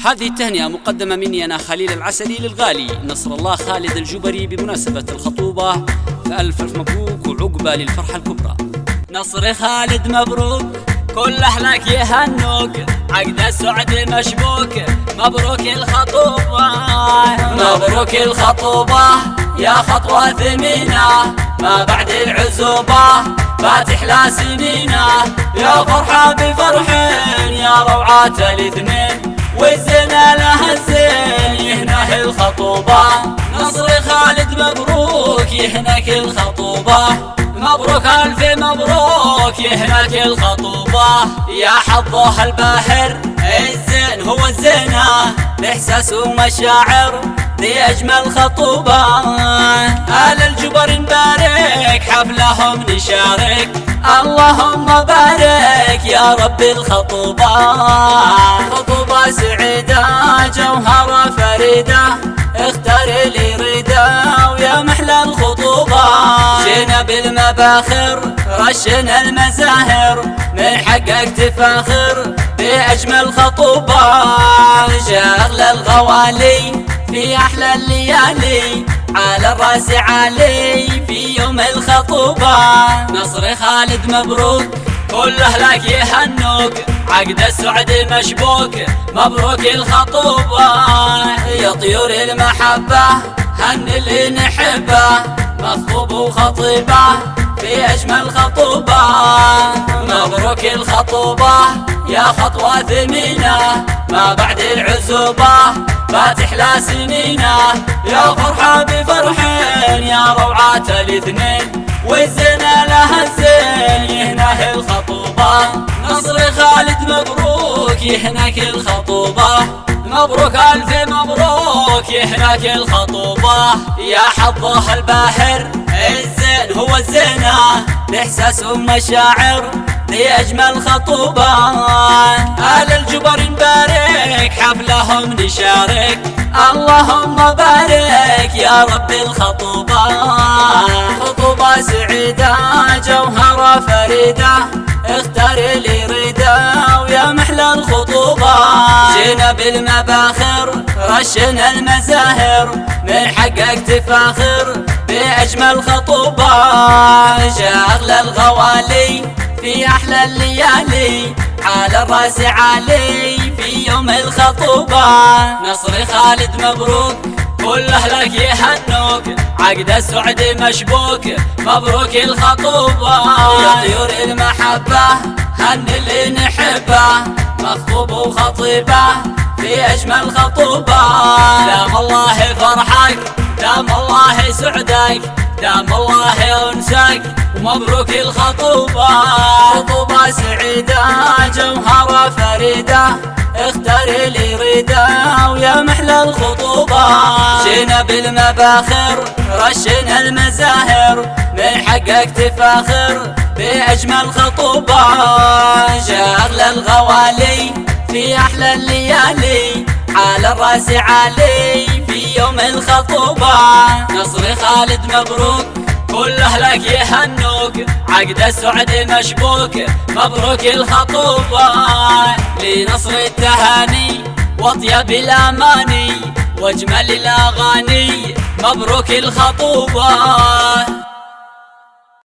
هذه التهنئة مقدمة مني أنا خليل العسلي للغالي نصر الله خالد الجبري بمناسبة الخطوبة، فألف مبروك وعقبة للفرحة الكبرى. نصر خالد مبروك، كل أهلك يهنوك، عقد السعد مشبوك، مبروك الخطوبة. مبروك الخطوبة يا خطوة ثمينة، ما بعد العزوبة فاتح لا سنينة، يا فرحة بفرحين يا روعة الاثنين، والزنا لها الزين يهنه الخطوبة. نصر خالد مبروك يهنك الخطوبة، مبروك ألف مبروك يهنك الخطوبة. يا حظه الباهر الزين هو الزينة، بإحساس ومشاعر ذي أجمل خطوبة. آل الجبر نبارك حفلهم نشارك، اللهم بارك يا رب الخطوبة. خطوبة سعيدة جوهرة فريدة، اختار اللي يريده ويا محلى الخطوبة. جينا بالمباخر رشنا المزاهر، من حقك تفاخر بأجمل خطوبة. شغل الغوالي في أحلى الليالي، على الراس عالي في يوم الخطوبة. نصر خالد مبروك، كل أهلك يهنوك، عقد السعد مشبوك، مبروك الخطوبة. يا طيور المحبة هن اللي نحبه، مخطوب وخطيبة في أجمل خطوبة. مبروك الخطوبة يا خطوة ثمينة، ما بعد العزوبة فاتح لا سنينة، يا فرحة بفرحين يا روعة الاثنين، والزنا لها الزين يهنه الخطوبة. نصر خالد مبروك يهنك الخطوبة، مبروك ألف مبروك يهنك الخطوبة. يا حظه الباهر الزين هو الزينة، بإحساس ومشاعر ذي أجمل خطوبة. آل الجبر نبارك حفلهم نشارك، اللهم بارك يا رب الخطوبة. خطوبة سعيدة جوهرة فريدة، اختار اللي يريده ويا محلى الخطوبة. جينا بالمباخر رشنا المزاهر، من حقك تفاخر بأجمل خطوبة. شغل الغوالي في أحلى الليالي، على الراس عالي في يوم الخطوبة. نصر خالد مبروك، كل أهلك يهنوك، عقد السعد مشبوك، مبروك الخطوبة. يا طيور المحبة هن اللي نحبه، مخطوب وخطيبة في أجمل خطوبة. دام الله فرحك، دام الله سعدك، دام الله أنسك، ومبروك الخطوبة. خطوبة سعيدة جوهرة فريدة، اختار اللي يريده ويا محلى الخطوبة. جينا بالمباخر رشنا المزاهر، من حقك تفاخر بأجمل خطوبة. شغل الغوالي في أحلى الليالي، على الراس عالي في يوم الخطوبة. نصر خالد مبروك، كل أهلك يهنوك، عقد السعد مشبوك، مبروك الخطوبة. لنصر التهاني واطيب الأماني، واجمل الأغاني، مبروك الخطوبة.